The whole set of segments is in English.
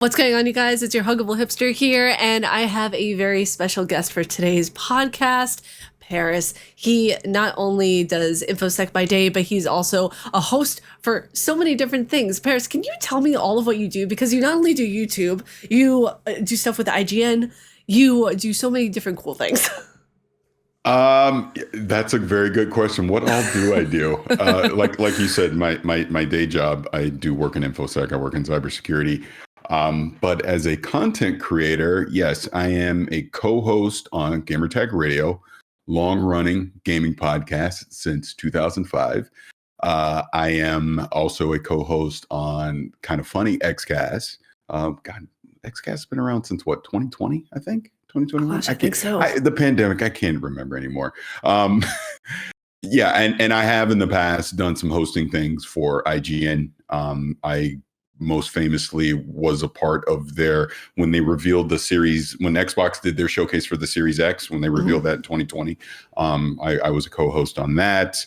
What's going on, you guys? It's your Huggable Hipster here, and I have a very special guest for today's podcast, Parris. He not only does InfoSec by day, but he's also a host for so many different things. Parris, can you tell me all of what you do? Because you not only do YouTube, you do stuff with IGN, you do so many different cool things. That's a very good question. What all do I do? Like you said, my day job, I do work in InfoSec. I work in cybersecurity. But as a content creator, yes, I am a co-host on Gamertag Radio, long-running gaming podcast since 2005. I am also a co-host on Kind of Funny XCast. God, XCast has been around since what, 2020, I think? 2021? Gosh, I think so. The pandemic, I can't remember anymore. Yeah, and I have in the past done some hosting things for IGN. I most famously was a part of when they revealed the series, when Xbox did their showcase for the Series X, when they revealed that in 2020. I was a co-host on that.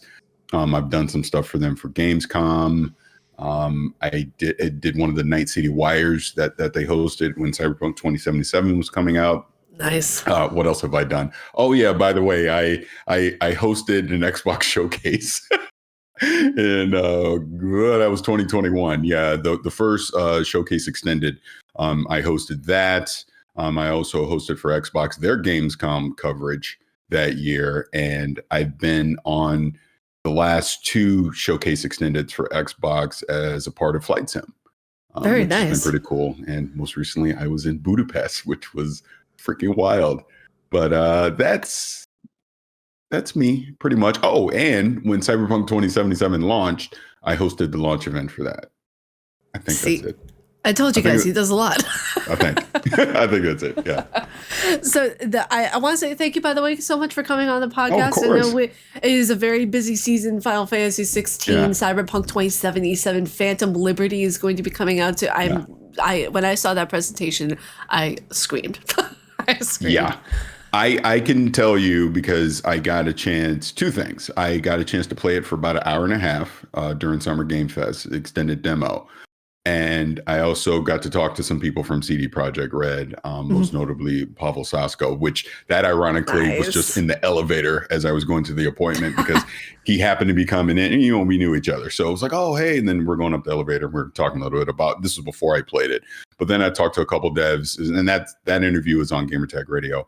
I've done some stuff for them for Gamescom. I did one of the Night City Wires that they hosted when Cyberpunk 2077 was coming out. Nice. What else have I done? Oh yeah, by the way, I hosted an Xbox showcase. And that was 2021. Yeah, the first showcase extended. I hosted that. I also hosted for Xbox their Gamescom coverage that year, and I've been on the last two showcase extendeds for Xbox as a part of Flight Sim. Very nice. It's been pretty cool. And most recently, I was in Budapest, which was freaking wild. But that's me pretty much. Oh, and when Cyberpunk 2077 launched, I hosted the launch event for that. I think that's it. I told you guys, he does a lot. I think that's it. Yeah. So I want to say thank you, by the way, so much for coming on the podcast. Oh, of course. I know it is a very busy season. Final Fantasy 16, Cyberpunk 2077, Phantom Liberty is going to be coming out. When I saw that presentation, I screamed. Yeah. I can tell you because I got a chance, two things. I got a chance to play it for about an hour and a half during Summer Game Fest, extended demo. And I also got to talk to some people from CD Projekt Red, most notably Pavel Sasko, which that ironically was just in the elevator as I was going to the appointment because he happened to be coming in and, we knew each other. So it was like, oh, hey. And then we're going up the elevator. We're talking a little bit about, this was before I played it. But then I talked to a couple devs, and that interview was on Gamertag Radio.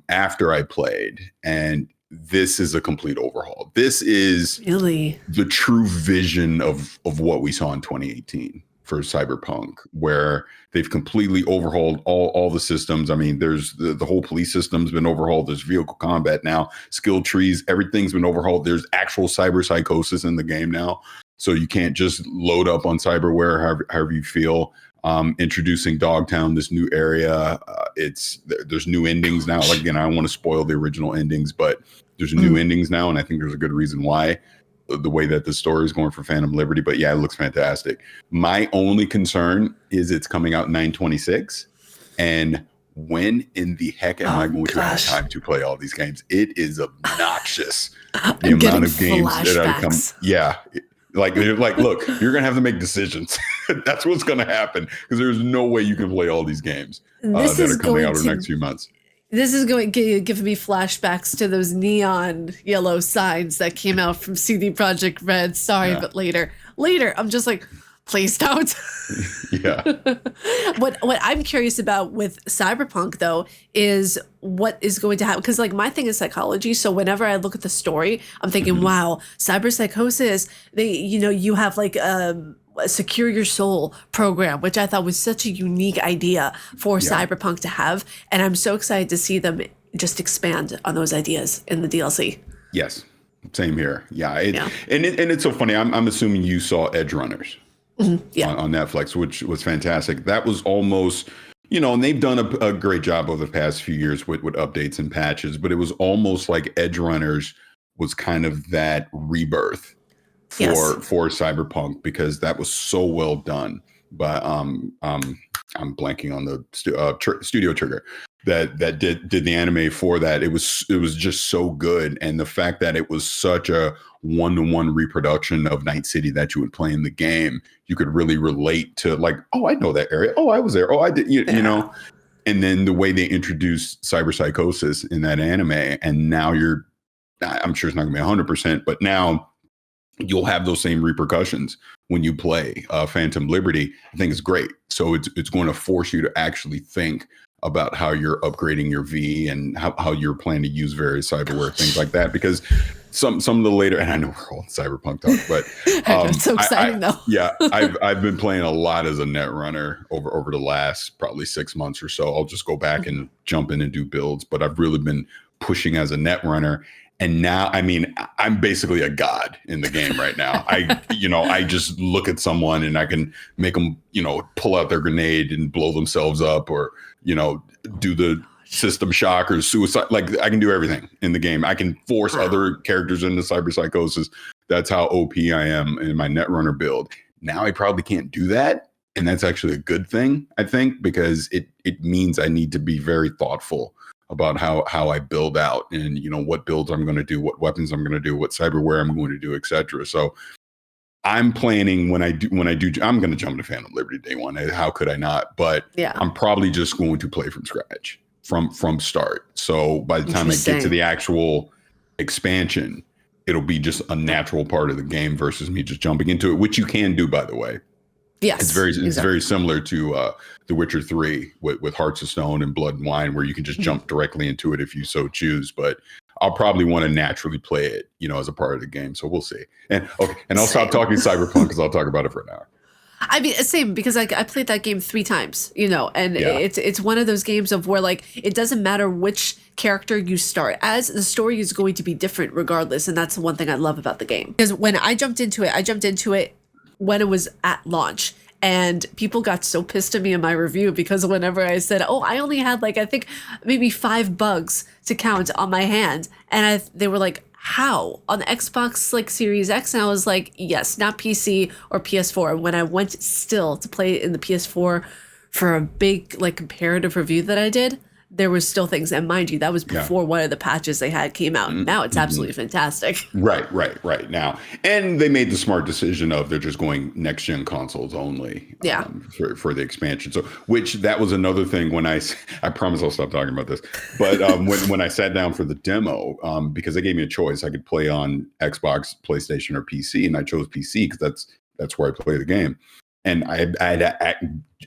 After I played, and this is a complete overhaul. This is really the true vision of what we saw in 2018 for Cyberpunk, where they've completely overhauled all the systems. I mean, there's the whole police system's been overhauled. There's vehicle combat now, skill trees, everything's been overhauled. There's actual cyber psychosis in the game now. So you can't just load up on cyberware however you feel. Introducing Dogtown, this new area. There's new endings now. Like, again, I don't want to spoil the original endings, but there's new endings now, and I think there's a good reason why. The way that the story is going for Phantom Liberty, but yeah, it looks fantastic. My only concern is it's coming out 9/26, and when in the heck am I going to have time to play all these games? It is obnoxious the amount of games that are coming. Yeah. Like, look, you're going to have to make decisions. That's what's going to happen because there's no way you can play all these games that are coming out over the next few months. This is going to give me flashbacks to those neon yellow signs that came out from CD Projekt Red. Sorry, but later, I'm just like, please don't. Yeah. What I'm curious about with Cyberpunk, though, is what is going to happen. Because, like, my thing is psychology. So whenever I look at the story, I'm thinking, wow, cyber psychosis. You have like a secure your soul program, which I thought was such a unique idea for Cyberpunk to have. And I'm so excited to see them just expand on those ideas in the DLC. Yes. Same here. Yeah. And it's so funny. I'm assuming you saw Edge Runners. On Netflix, which was fantastic. That was almost, and they've done a great job over the past few years with updates and patches, but it was almost like Edge Runners was kind of that rebirth for Cyberpunk because that was so well done. But I'm blanking on the Studio Trigger. that did the anime for that. It was just so good, and the fact that it was such a one-to-one reproduction of Night City that you would play in the game, you could really relate to, like, oh, I know that area. Oh, I was there. Oh, I did. You know. And then the way they introduced cyberpsychosis in that anime, and now I'm sure it's not going to be 100%, but now you'll have those same repercussions when you play Phantom Liberty. I think it's great. So it's going to force you to actually think about how you're upgrading your V and how you're planning to use various cyberware, things like that. Because some of the later, and I know we're all Cyberpunk talk, but it's so exciting though. Yeah, I've been playing a lot as a net runner over the last probably 6 months or so. I'll just go back and jump in and do builds, but I've really been pushing as a net runner. And now, I mean, I'm basically a god in the game right now. I just look at someone and I can make them, pull out their grenade and blow themselves up, or, do the system shock or suicide. Like, I can do everything in the game. I can force other characters into cyberpsychosis. That's how OP I am in my Netrunner build. Now I probably can't do that. And that's actually a good thing, I think, because it means I need to be very thoughtful about how I build out, and what builds I'm going to do, what weapons I'm going to do, what cyberware I'm going to do, etc. So I'm planning when I do, I'm going to jump into Phantom Liberty day one. How could I not? But I'm probably just going to play from scratch, from start. So by the time I get to the actual expansion, it'll be just a natural part of the game versus me just jumping into it, which you can do, by the way. Yes, it's very similar to The Witcher 3 with Hearts of Stone and Blood and Wine, where you can just jump directly into it if you so choose. But I'll probably want to naturally play it, as a part of the game. So we'll see. And I'll stop talking Cyberpunk because I'll talk about it for an hour. I mean, same, because I played that game 3 times, and it's one of those games of where, like, it doesn't matter which character you start as, the story is going to be different regardless. And that's the one thing I love about the game. Because when I jumped into it when it was at launch, and people got so pissed at me in my review because whenever I said, oh, I only had I think maybe 5 bugs to count on my hand, and they were like, how? On the Xbox Series X? And I was like, yes, not PC or PS4. When I went still to play in the PS4 for a big comparative review that I did, there was still things, and mind you, that was before one of the patches they had came out. Now it's absolutely fantastic. Right now. And they made the smart decision of they're just going next gen consoles only for the expansion. So, which that was another thing when I promise I'll stop talking about this. But when I sat down for the demo, because they gave me a choice, I could play on Xbox, PlayStation, or PC, and I chose PC because that's where I play the game. And I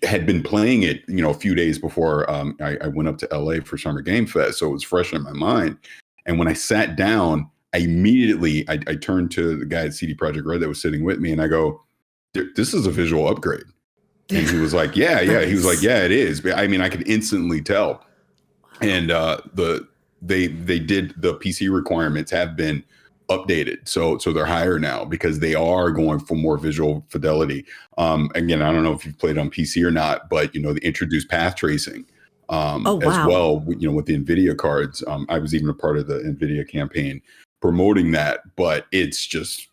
had been playing it, a few days before I went up to LA for Summer Game Fest, so it was fresh in my mind. And when I sat down, I immediately turned to the guy at CD Projekt Red that was sitting with me, and I go, "This is a visual upgrade." And he was like, "Yeah." He was like, "Yeah, it is." But I mean, I could instantly tell. And they did, the PC requirements have been updated, so they're higher now because they are going for more visual fidelity. Again, I don't know if you've played on PC or not, but they introduced path tracing as well, with the NVIDIA cards. I was even a part of the NVIDIA campaign promoting that, but it's just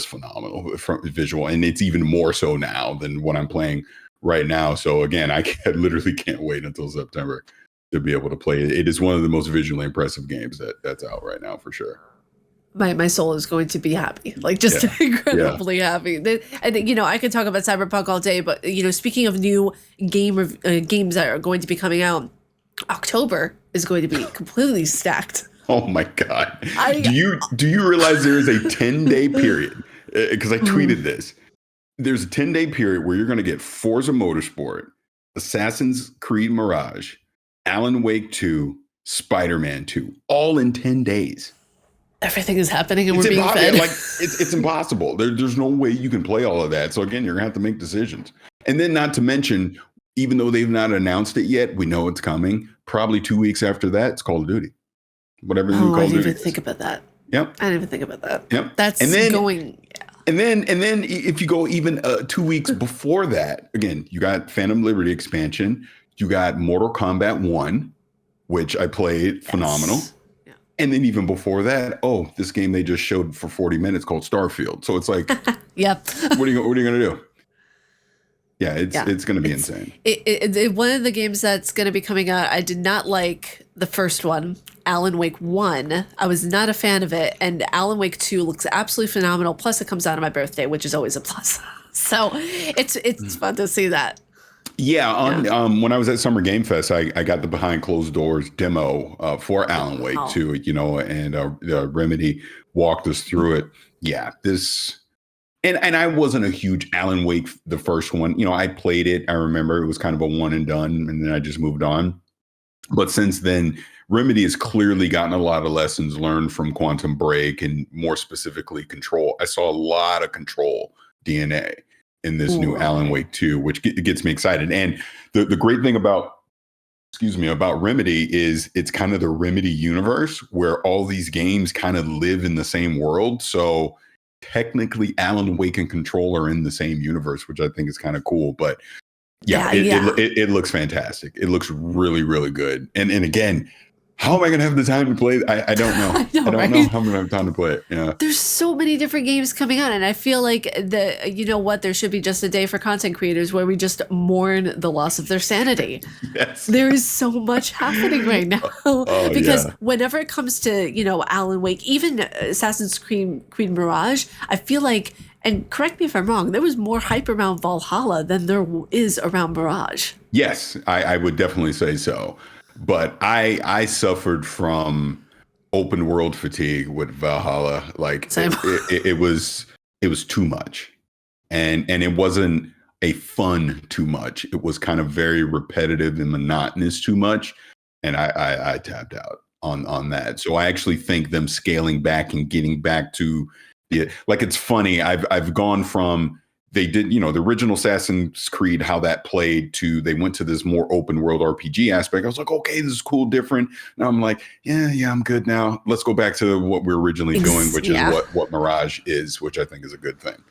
phenomenal from visual, and it's even more so now than what I'm playing right now. So again, I literally can't wait until September to be able to play it. It is one of the most visually impressive games that's out right now for sure. My soul is going to be happy, incredibly happy. I think, I could talk about Cyberpunk all day, but, speaking of new games that are going to be coming out, October is going to be completely stacked. Oh my God. Do you realize there is a 10-day period? Because I tweeted this. There's a 10-day period where you're going to get Forza Motorsport, Assassin's Creed Mirage, Alan Wake 2, Spider-Man 2, all in 10 days. Everything is happening and we're being fed. It's impossible. There's no way you can play all of that. So again, you're gonna have to make decisions. And then, not to mention, even though they've not announced it yet, we know it's coming. Probably 2 weeks after that, it's Call of Duty. Whatever the new Call of Duty. I didn't even think about that. Yep. I didn't even think about that. Yep. That's going. And then if you go even 2 weeks before that, again, you got Phantom Liberty expansion. You got Mortal Kombat 1, which I played. Phenomenal. And then even before that, this game they just showed for 40 minutes called Starfield. So it's like, yep. What are you going to do? Yeah, Yeah, it's going to be it's insane. one of the games that's going to be coming out. I did not like the first one, Alan Wake 1. I was not a fan of it, and Alan Wake 2 looks absolutely phenomenal. Plus, it comes out on my birthday, which is always a plus. So it's fun to see that. Yeah, Yeah. when I was at Summer Game Fest, I got the behind closed doors demo for Alan Wake Wow. 2, and Remedy walked us through it. Yeah, this and I wasn't a huge Alan Wake the first one. I played it. I remember it was kind of a one and done, and then I just moved on. But since then, Remedy has clearly gotten a lot of lessons learned from Quantum Break and more specifically Control. I saw a lot of Control DNA in this new Alan Wake 2, which gets me excited. And the great thing about Remedy is it's kind of the Remedy universe where all these games kind of live in the same world. So technically Alan Wake and Control are in the same universe, which I think is kind of cool. But yeah, it looks fantastic. It looks really, really good. And again, how am I going to have the time to play? I don't know. I don't know how I'm going to have time to play it. Yeah. There's so many different games coming out, and I feel like there should be just a day for content creators where we just mourn the loss of their sanity. Yes. There is so much happening right now. Because whenever it comes to, Alan Wake, even Assassin's Creed Mirage, I feel like, and correct me if I'm wrong, there was more hype around Valhalla than there is around Mirage. Yes, I would definitely say so. But I suffered from open world fatigue with Valhalla. Like it was too much, and it wasn't a fun too much. It was kind of very repetitive and monotonous too much, and I tapped out on that. So I actually think them scaling back and getting back to it's funny. I've gone from. They did, the original Assassin's Creed, how that played to they went to this more open world RPG aspect. I was like, okay, this is cool, different. Now I'm like, yeah, I'm good now. Let's go back to what we're originally doing, which is what Mirage is, which I think is a good thing.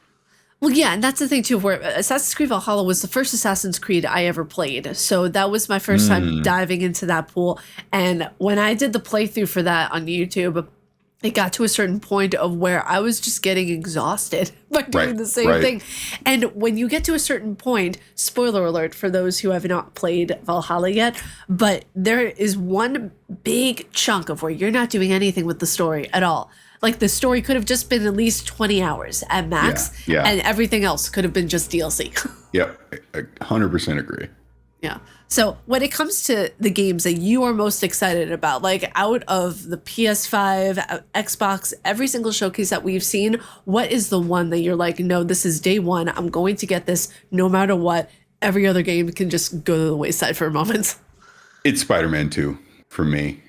Well, yeah, and that's the thing too, where Assassin's Creed Valhalla was the first Assassin's Creed I ever played. So that was my first time diving into that pool. And when I did the playthrough for that on YouTube, it got to a certain point of where I was just getting exhausted by doing the same thing. And when you get to a certain point, spoiler alert for those who have not played Valhalla yet, but there is one big chunk of where you're not doing anything with the story at all. Like the story could have just been at least 20 hours at max, and everything else could have been just DLC. Yep, I 100% agree. Yeah. So when it comes to the games that you are most excited about, like out of the PS5, Xbox, every single showcase that we've seen, what is the one that you're like, no, this is day one. I'm going to get this no matter what. Every other game can just go to the wayside for a moment. It's Spider-Man 2 for me.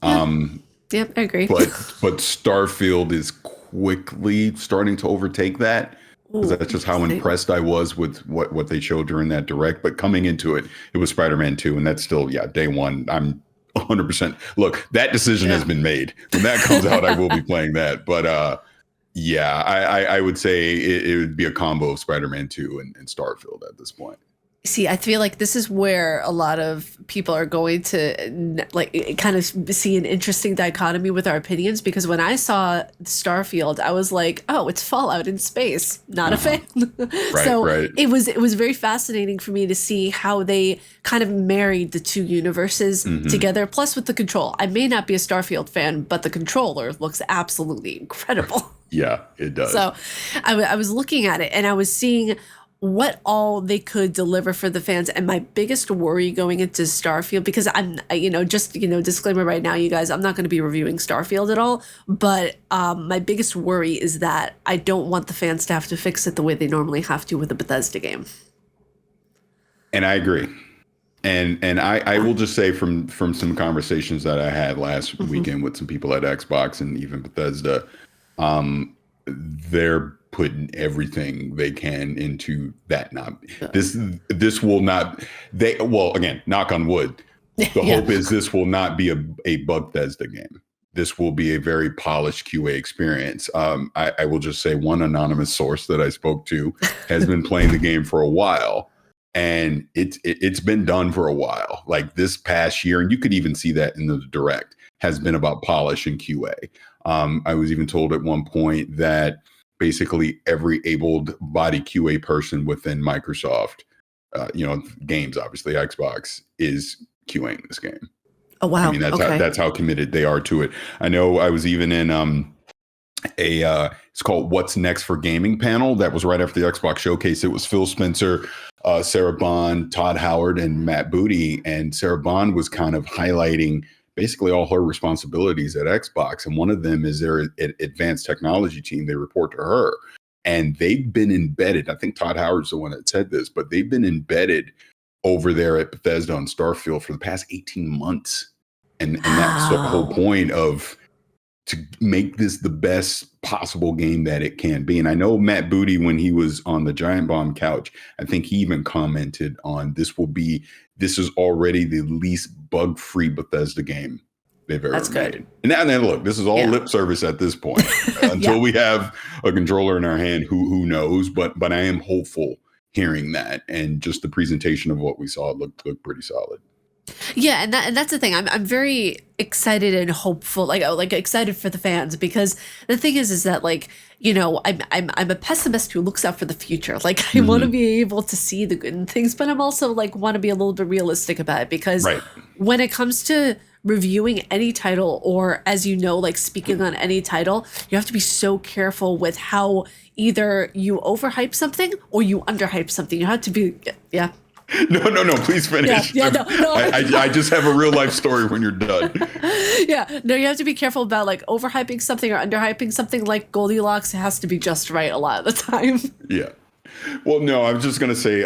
Yeah, I agree. But Starfield is quickly starting to overtake that. Because that's just how impressed I was with what they showed during that direct. But coming into it, it was Spider-Man 2, and that's still, day one. I'm 100%. Look, that decision has been made. When that comes out, I will be playing that. But I would say it would be a combo of Spider-Man 2 and Starfield at this point. See, I feel like this is where a lot of people are going to kind of see an interesting dichotomy with our opinions, because when I saw Starfield, I was like, oh, it's Fallout in space. Not a fan. It was very fascinating for me to see how they kind of married the two universes together. Plus with the control. I may not be a Starfield fan, but the controller looks absolutely incredible. Yeah, it does. So I was looking at it and I was seeing what all they could deliver for the fans. And my biggest worry going into Starfield, because disclaimer right now, you guys, I'm not going to be reviewing Starfield at all. But my biggest worry is that I don't want the fans to have to fix it the way they normally have to with a Bethesda game. And I agree. And I will just say from some conversations that I had last weekend with some people at Xbox and even Bethesda, they're putting everything they can into that. This will not, again, knock on wood. The hope is this will not be a Bethesda game. This will be a very polished QA experience. I will just say one anonymous source that I spoke to has been playing the game for a while, and it's been done for a while. Like this past year, and you could even see that in the direct, has been about polish and QA. I was even told at one point that basically every able-bodied QA person within Microsoft games. Obviously, Xbox is QAing this game. Oh wow. I mean, that's how committed they are to it. I know I was even in it's called What's Next for Gaming panel that was right after the Xbox showcase. It was Phil Spencer, Sarah Bond, Todd Howard, and Matt Booty. And Sarah Bond was kind of highlighting basically all her responsibilities at Xbox. And one of them is their advanced technology team. They report to her. And they've been embedded. I think Todd Howard's the one that said this, but they've been embedded over there at Bethesda on Starfield for the past 18 months. And that's the whole point of to make this the best possible game that it can be. And I know Matt Booty, when he was on the Giant Bomb couch, I think he even commented on this is already the least bug-free Bethesda game they've ever made. And now look, this is all lip service at this point. Until we have a controller in our hand, who knows? But I am hopeful hearing that, and just the presentation of what we saw looked pretty solid. Yeah, and that's the thing. I'm very excited and hopeful, like excited for the fans, because the thing is that I'm a pessimist who looks out for the future. Like I want to be able to see the good in things, but I'm also want to be a little bit realistic about it, because when it comes to reviewing any title, or as speaking on any title, you have to be so careful with how either you overhype something or you underhype something. You have to be No, please finish. No. I just have a real life story when you're done. You have to be careful about overhyping something or underhyping something. Like Goldilocks has to be just right a lot of the time. Yeah. Well, no, I was just going to say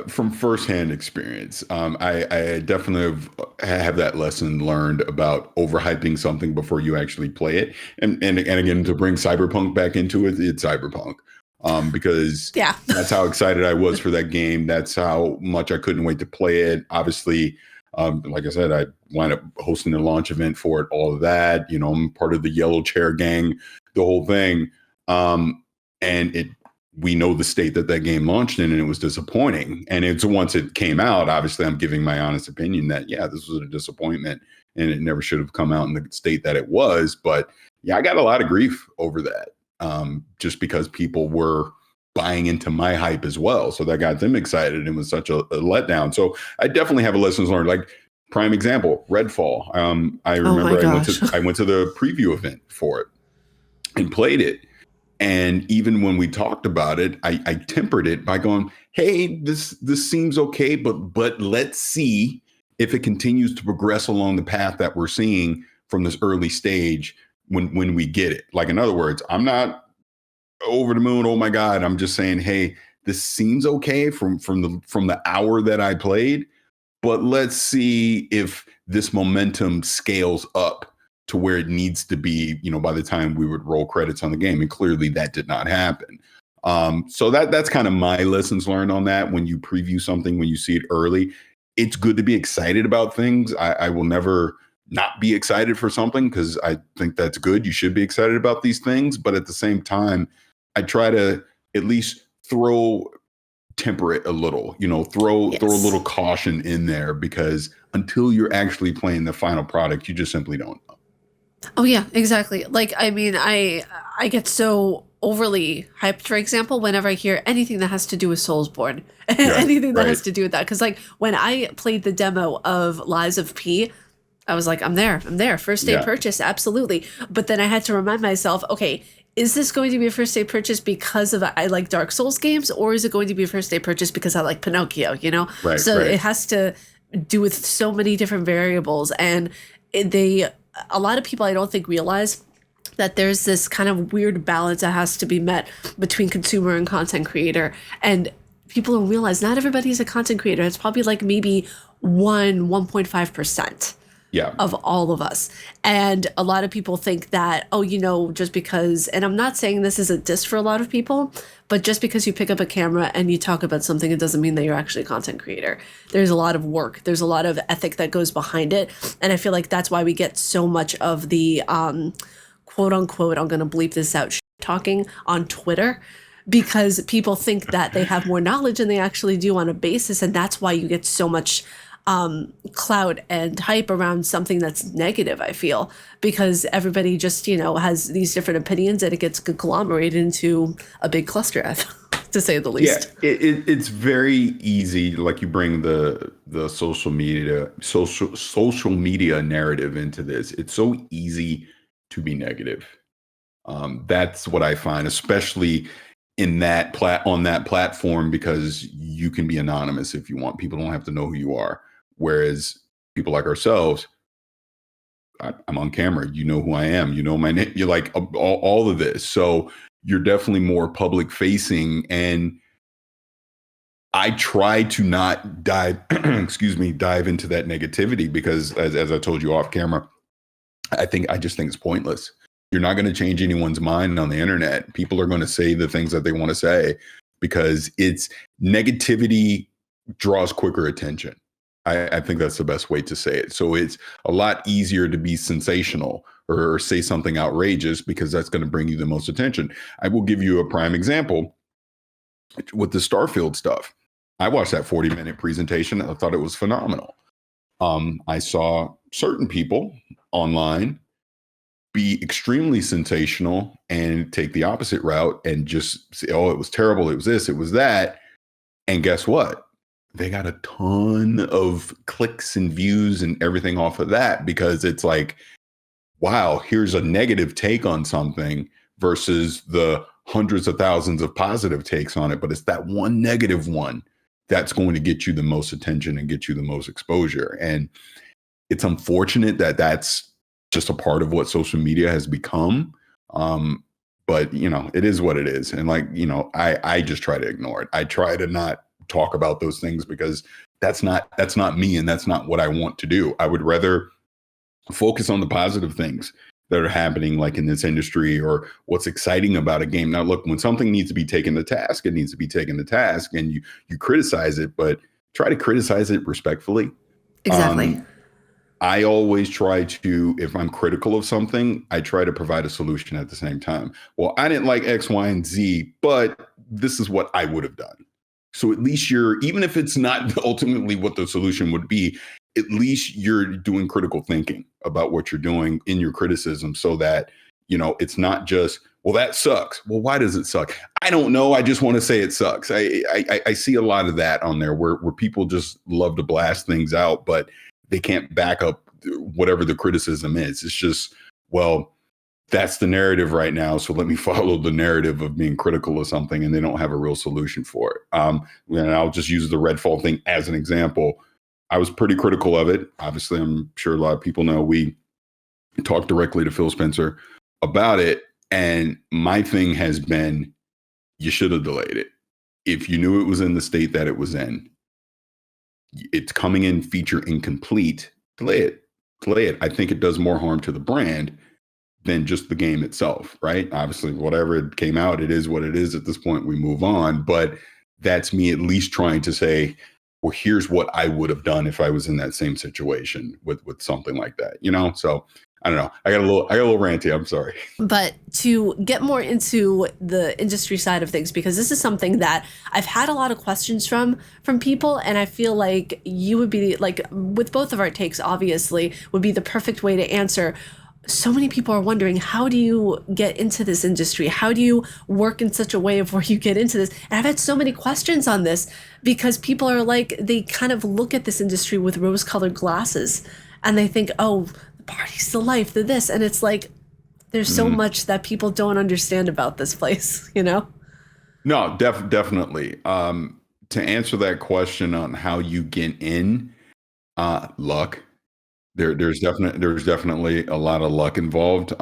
from firsthand experience, I definitely have that lesson learned about overhyping something before you actually play it. And again, to bring Cyberpunk back into it, it's Cyberpunk. Because that's how excited I was for that game. That's how much I couldn't wait to play it. Obviously, like I said, I wound up hosting the launch event for it, all of that. I'm part of the yellow chair gang, the whole thing. And we know the state that game launched in, and it was disappointing. And once it came out, obviously I'm giving my honest opinion that, this was a disappointment and it never should have come out in the state that it was. But I got a lot of grief over that. Just because people were buying into my hype as well. So that got them excited and was such a letdown. So I definitely have a lessons learned. Like prime example, Redfall. I remember I went to the preview event for it and played it. And even when we talked about it, I tempered it by going, hey, this seems okay, but let's see if it continues to progress along the path that we're seeing from this early stage when we get it. Like, in other words, I'm not over the moon. Oh my God. I'm just saying, hey, this seems okay from the hour that I played, but let's see if this momentum scales up to where it needs to be, by the time we would roll credits on the game. And clearly that did not happen. So that's kind of my lessons learned on that. When you preview something, when you see it early, it's good to be excited about things. I will never not be excited for something, because I think that's good. You should be excited about these things. But at the same time, I try to at least temper it a little, throw a little caution in there, because until you're actually playing the final product, you just simply don't know. Oh yeah, exactly. I get so overly hyped, for example, whenever I hear anything that has to do with Soulsborne, anything that has to do with that. Because when I played the demo of Lies of P, I was like, I'm there. First day purchase, absolutely. But then I had to remind myself, okay, is this going to be a first day purchase because I like Dark Souls games, or is it going to be a first day purchase because I like Pinocchio, It has to do with so many different variables. And a lot of people, I don't think, realize that there's this kind of weird balance that has to be met between consumer and content creator. And people don't realize not everybody's a content creator. It's probably maybe 1.5%. Of all of us. And a lot of people think that, just because, and I'm not saying this is a diss for a lot of people, but just because you pick up a camera and you talk about something, it doesn't mean that you're actually a content creator. There's a lot of work. There's a lot of ethic that goes behind it. And I feel like that's why we get so much of the quote unquote, I'm going to bleep this out, talking on Twitter, because people think that they have more knowledge than they actually do on a basis. And that's why you get so much clout and hype around something that's negative, I feel, because everybody just, has these different opinions and it gets conglomerated into a big cluster. to say the Yeah, least. it's very easy. Like you bring the social media narrative into this. It's so easy to be negative. That's what I find, especially in that on that platform, because you can be anonymous if you want. People don't have to know who you are. Whereas people like ourselves, I'm on camera. You know who I am. You know my name. You're like all of this. So you're definitely more public facing. And I try to not dive, dive into that negativity because, as I told you off camera, I just think it's pointless. You're not going to change anyone's mind on the internet. People are going to say the things that they want to say because it's negativity draws quicker attention. I think that's the best way to say it. So it's a lot easier to be sensational or say something outrageous because that's going to bring you the most attention. I will give you a prime example with the Starfield stuff. I watched that 40-minute presentation. I thought it was phenomenal. I saw certain people online be extremely sensational and take the opposite route and just say, oh, it was terrible. It was this, it was that. And guess what? They got a ton of clicks and views and everything off of that because it's like, wow, here's a negative take on something versus the hundreds of thousands of positive takes on it. But it's that one negative one that's going to get you the most attention and get you the most exposure. And it's unfortunate that that's just a part of what social media has become. But it is what it is. And I just try to ignore it. I try to not talk about those things because that's not me and that's not what I want to do. I would rather focus on the positive things that are happening like in this industry or what's exciting about a game. Now, look, when something needs to be taken to task, it needs to be taken to task and you criticize it, but try to criticize it respectfully. Exactly. I always try to, if I'm critical of something, I try to provide a solution at the same time. Well, I didn't like X, Y, and Z, but this is what I would have done. So at least even if it's not ultimately what the solution would be, at least you're doing critical thinking about what you're doing in your criticism so that, it's not just, well, that sucks. Well, why does it suck? I don't know. I just want to say it sucks. I see a lot of that on there where people just love to blast things out, but they can't back up whatever the criticism is. It's just, well, that's the narrative right now. So let me follow the narrative of being critical of something, and they don't have a real solution for it. And I'll just use the Redfall thing as an example. I was pretty critical of it. Obviously, I'm sure a lot of people know we talked directly to Phil Spencer about it. And my thing has been, you should have delayed it. If you knew it was in the state that it was in, it's coming in feature incomplete, delay it. I think it does more harm to the brand than just the game itself, right? Obviously, whatever it came out, it is what it is at this point. We move on. But that's me at least trying to say, well, here's what I would have done if I was in that same situation with something like that, So I don't know. I got a little ranty. I'm sorry. But to get more into the industry side of things, because this is something that I've had a lot of questions from people, and I feel like you would be like, with both of our takes, obviously, would be the perfect way to answer. So many people are wondering, how do you get into this industry? How do you work in such a way of where you get into this? And I've had so many questions on this because people are like, they kind of look at this industry with rose-colored glasses and they think, oh, the party's the life, the this. And it's like, there's so much that people don't understand about this place, No, definitely. To answer that question on how you get in, luck. There's definitely a lot of luck involved.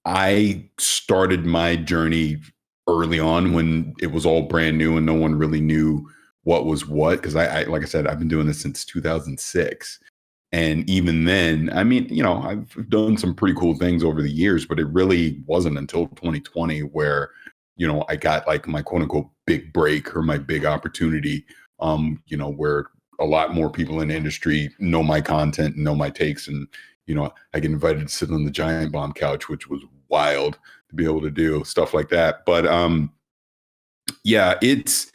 I started my journey early on when it was all brand new and no one really knew what was what. Because I like I said, I've been doing this since 2006. And even then, I mean, I've done some pretty cool things over the years, but it really wasn't until 2020 where, I got like my quote unquote big break or my big opportunity, where a lot more people in the industry know my content and know my takes. And, I get invited to sit on the Giant Bomb couch, which was wild to be able to do stuff like that. But yeah, it's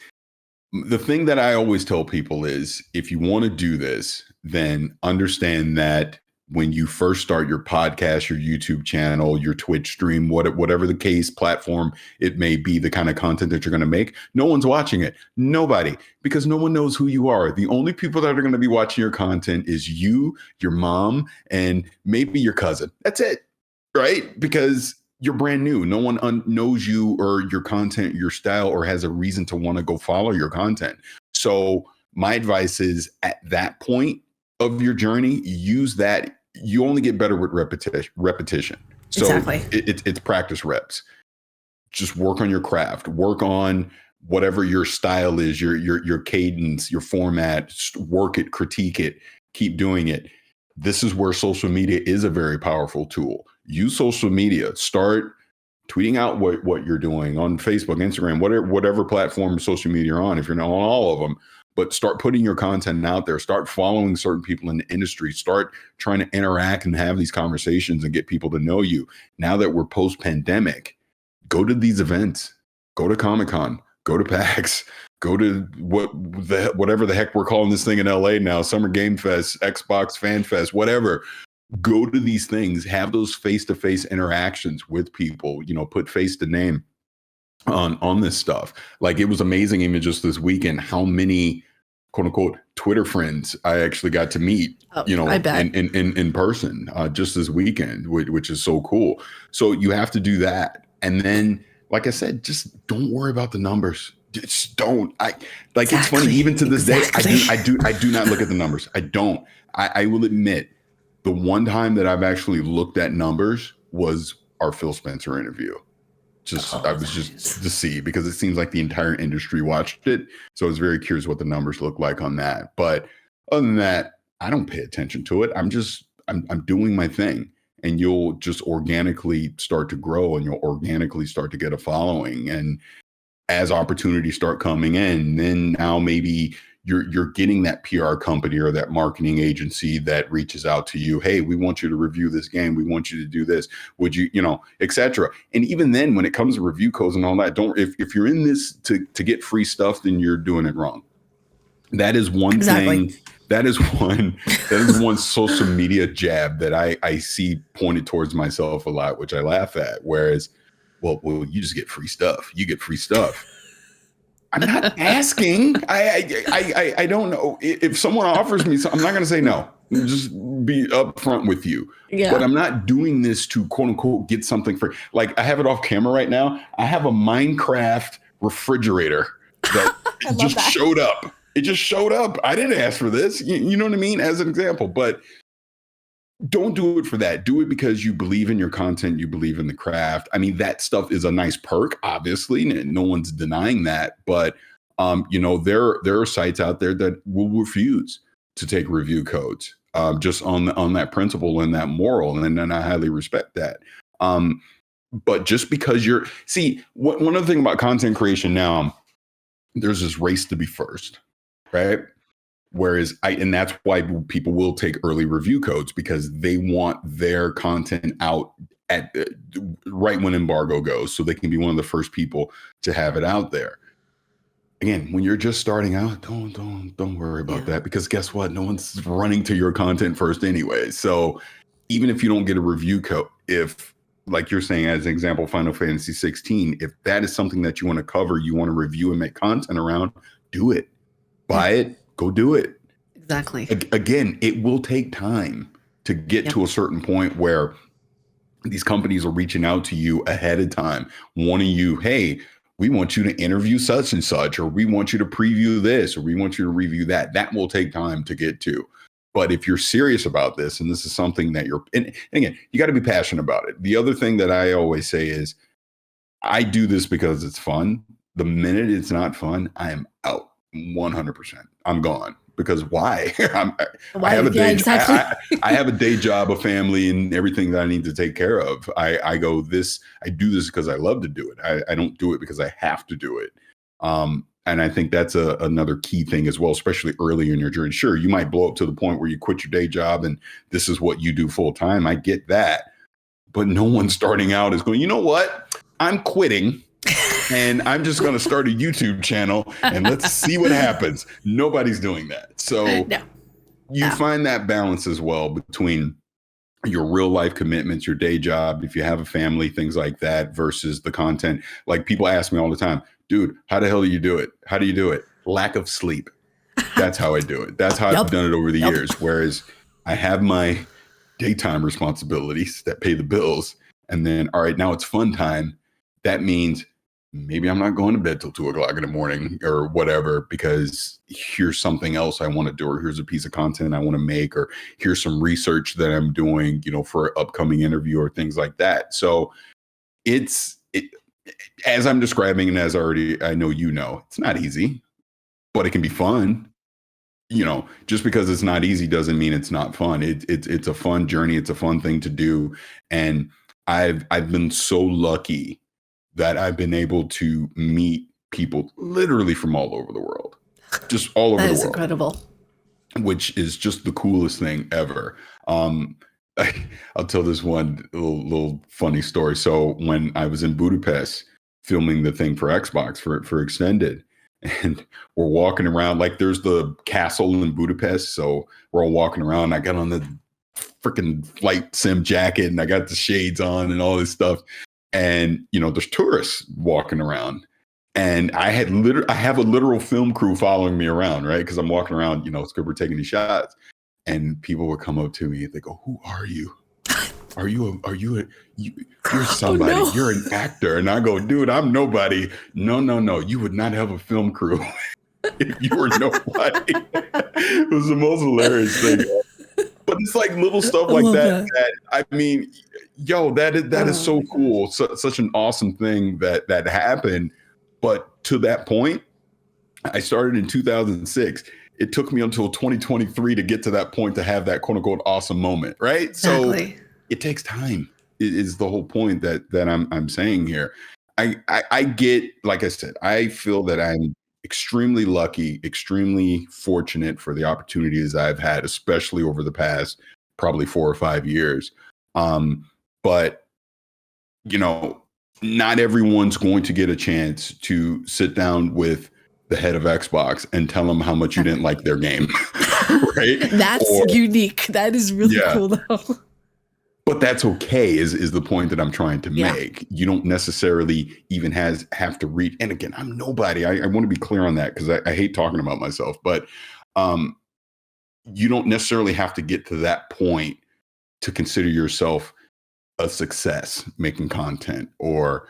the thing that I always tell people is if you want to do this, then understand that when you first start your podcast, your YouTube channel, your Twitch stream, whatever the case, platform it may be, the kind of content that you're going to make, no one's watching it. Nobody, because no one knows who you are. The only people that are going to be watching your content is you, your mom, and maybe your cousin. That's it, right? Because you're brand new. No one knows you or your content, your style, or has a reason to want to go follow your content. So my advice is, at that point of your journey, use that. You only get better with repetition. So Exactly. It's practice reps. Just work on your craft. Work on whatever your style is, your cadence, your format. Work it, critique it, keep doing it. This is where social media is a very powerful tool. Use social media. Start tweeting out what you're doing on Facebook, Instagram, whatever platform of social media you're on. If you're not on all of them, but start putting your content out there. Start following certain people in the industry. Start trying to interact and have these conversations and get people to know you. Now that we're post-pandemic, go to these events. Go to Comic-Con. Go to PAX. Go to whatever the heck we're calling this thing in LA now, Summer Game Fest, Xbox Fan Fest, whatever. Go to these things. Have those face-to-face interactions with people. Put face to name on this stuff. Like, it was amazing even just this weekend how many quote unquote Twitter friends I actually got to meet, I bet. in person just this weekend, which is so cool. So you have to do that. And then, like I said, just don't worry about the numbers. Just don't. Exactly. It's funny, even to this day, I do not look at the numbers. I don't. I will admit, the one time that I've actually looked at numbers was our Phil Spencer interview. I was just to see, because it seems like the entire industry watched it. So I was very curious what the numbers look like on that. But other than that, I don't pay attention to it. I'm doing my thing, and you'll just organically start to grow, and you'll organically start to get a following. And as opportunities start coming in, then now maybe you're getting that PR company or that marketing agency that reaches out to you. Hey, we want you to review this game. We want you to do this. Would you, etc. And even then, when it comes to review codes and all that, if you're in this to get free stuff, then you're doing it wrong. That is one thing. That is one social media jab that I see pointed towards myself a lot, which I laugh at. Whereas, well, you just get free stuff. You get free stuff. I'm not asking. I don't know. If someone offers me something, I'm not going to say no. Just be upfront with you. Yeah. But I'm not doing this to quote unquote get something free. Like, I have it off camera right now. I have a Minecraft refrigerator that just showed up. It just showed up. I didn't ask for this. You know what I mean? As an example. But don't do it for that. Do it because you believe in your content. You believe in the craft. I mean, that stuff is a nice perk, obviously. No one's denying that. But, there are sites out there that will refuse to take review codes just on that principle and that moral. And I highly respect that. But just because one other thing about content creation now, there's this race to be first, right? Whereas and that's why people will take early review codes, because they want their content out at right when embargo goes, so they can be one of the first people to have it out there. Again, when you're just starting out, don't worry about that, because guess what? No one's running to your content first anyway. So even if you don't get a review code, if, like you're saying, as an example, Final Fantasy 16, if that is something that you want to cover, you want to review and make content around, do it. Buy it. Go do it. Exactly. Again, it will take time to get to a certain point where these companies are reaching out to you ahead of time, wanting you, hey, we want you to interview such and such, or we want you to preview this, or we want you to review that. That will take time to get to. But if you're serious about this, and this is something that and again, you got to be passionate about it. The other thing that I always say is, I do this because it's fun. The minute it's not fun, I am out 100%. I'm gone. Because why? I have a day. Exactly. I have a day job, a family, and everything that I need to take care of. I do this because I love to do it. I don't do it because I have to do it. And I think that's another key thing as well, especially early in your journey. Sure, you might blow up to the point where you quit your day job and this is what you do full time. I get that. But no one starting out is going, you know what? I'm quitting. And I'm just going to start a YouTube channel and let's see what happens. Nobody's doing that. So you find that balance as well between your real life commitments, your day job, if you have a family, things like that, versus the content. Like people ask me all the time, dude, how the hell do you do it? How do you do it? Lack of sleep. That's how I do it. That's how I've done it over the years. Whereas I have my daytime responsibilities that pay the bills. And then, all right, now it's fun time. That means maybe I'm not going to bed till 2:00 in the morning or whatever, because here's something else I want to do, or here's a piece of content I want to make, or here's some research that I'm doing, for an upcoming interview or things like that. So as I'm describing, and as I know, it's not easy, but it can be fun. Just because it's not easy doesn't mean it's not fun. It's a fun journey. It's a fun thing to do. And I've been so lucky that I've been able to meet people literally from all over the world, just all over the world. That is incredible. Which is just the coolest thing ever. I'll tell this one little funny story. So when I was in Budapest filming the thing for Xbox for Extended, and we're walking around, like there's the castle in Budapest. So we're all walking around. I got on the freaking flight sim jacket and I got the shades on and all this stuff. And, there's tourists walking around, and I have a literal film crew following me around, right? Because I'm walking around, we're taking these shots, and people would come up to me. They go, "Who are you? You're somebody, oh, no. You're an actor." And I go, "Dude, I'm nobody." No. You would not have a film crew if you were nobody. It was the most hilarious thing. But it's like little stuff like that. I mean, that is so cool. Such an awesome thing that happened. But to that point, I started in 2006. It took me until 2023 to get to that point to have that quote unquote awesome moment, right? Exactly. So it takes time. It is the whole point that I'm saying here. I get, like I said, I feel that I'm extremely lucky, extremely fortunate for the opportunities I've had, especially over the past probably 4 or 5 years. But not everyone's going to get a chance to sit down with the head of Xbox and tell them how much you didn't like their game. Right? That's unique. That is really cool though. But that's okay, is the point that I'm trying to make. You don't necessarily even have to read. And again, I'm nobody. I want to be clear on that, because I hate talking about myself. But you don't necessarily have to get to that point to consider yourself a success making content. Or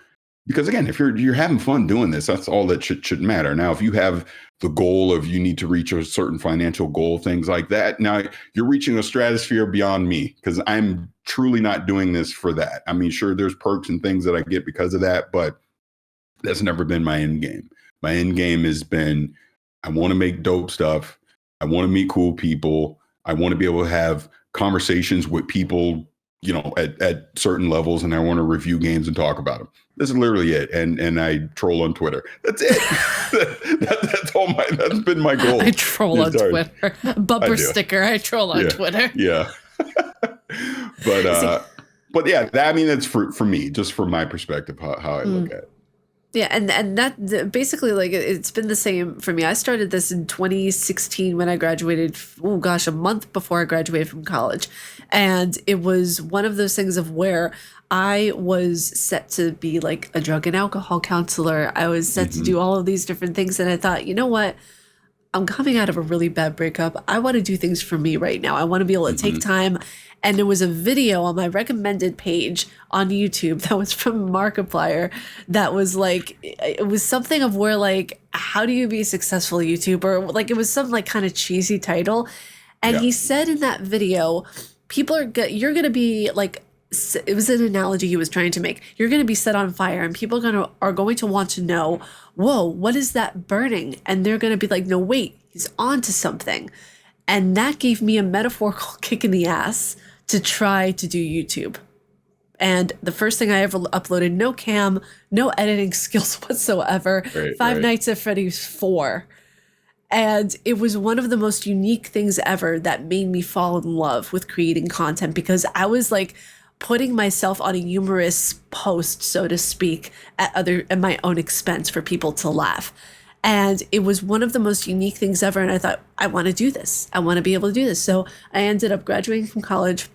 because again, if you're having fun doing this, that's all that should matter. Now, if you have the goal of you need to reach a certain financial goal, things like that, now you're reaching a stratosphere beyond me, because I'm truly not doing this for that. I mean, sure, there's perks and things that I get because of that, but that's never been my end game. My end game has been, I want to make dope stuff. I want to meet cool people. I want to be able to have conversations with people, at certain levels, and I want to review games and talk about them. That's literally it. And I troll on Twitter. That's it. That's been my goal. I troll on Twitter. Bumper sticker. I troll on Twitter. Yeah. But yeah, that's for me, just from my perspective, how I look at it. Yeah, and that basically, like, it's been the same for me. I started this in 2016 when I graduated. Oh gosh, a month before I graduated from college, and it was one of those things of where I was set to be like a drug and alcohol counselor. I was set to do all of these different things, and I thought, you know what? I'm coming out of a really bad breakup. I want to do things for me right now. I want to be able to take time. And there was a video on my recommended page on YouTube that was from Markiplier that was like, it was something of where like, how do you be a successful YouTuber? Like, it was some like kind of cheesy title. And he said in that video, you're going to be like, it was an analogy he was trying to make. You're going to be set on fire, and people are going to want to know, whoa, what is that burning? And they're going to be like, no, wait, he's onto something. And that gave me a metaphorical kick in the ass to try to do YouTube. And the first thing I ever uploaded, no cam, no editing skills whatsoever, Five Nights at Freddy's 4. And it was one of the most unique things ever that made me fall in love with creating content, because I was like putting myself on a humorous post, so to speak, at my own expense for people to laugh. And it was one of the most unique things ever. And I thought, I want to do this. I want to be able to do this. So I ended up graduating from college,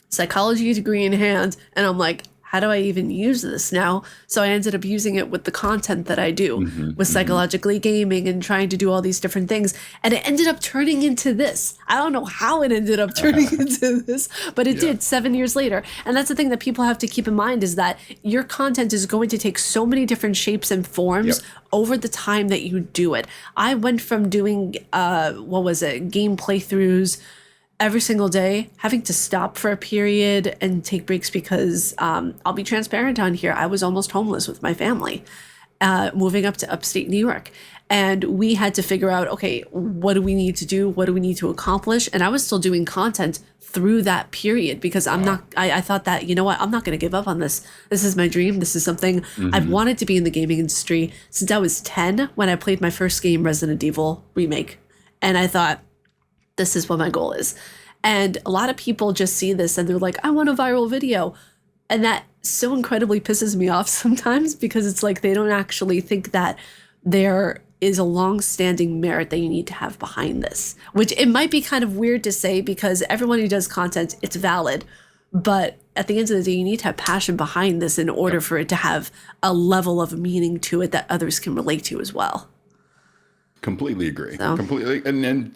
psychology degree in hand, and I'm like, how do I even use this now? So I ended up using it with the content that I do, with psychologically gaming and trying to do all these different things. And it ended up turning into this. I don't know how it ended up turning into this, but it did 7 years later. And that's the thing that people have to keep in mind, is that your content is going to take so many different shapes and forms over the time that you do it. I went from doing, game playthroughs every single day, having to stop for a period and take breaks because I'll be transparent on here. I was almost homeless with my family, moving up to upstate New York. And we had to figure out, okay, what do we need to do? What do we need to accomplish? And I was still doing content through that period because I thought that, you know what, I'm not going to give up on this. This is my dream. This is something I've wanted to be in the gaming industry since I was 10 when I played my first game, Resident Evil Remake. And I thought, this is what my goal is. And a lot of people just see this and they're like, I want a viral video. And that so incredibly pisses me off sometimes, because it's like they don't actually think that there is a long-standing merit that you need to have behind this, which it might be kind of weird to say because everyone who does content, it's valid. But at the end of the day, you need to have passion behind this in order for it to have a level of meaning to it that others can relate to as well. Completely agree. Completely. And then,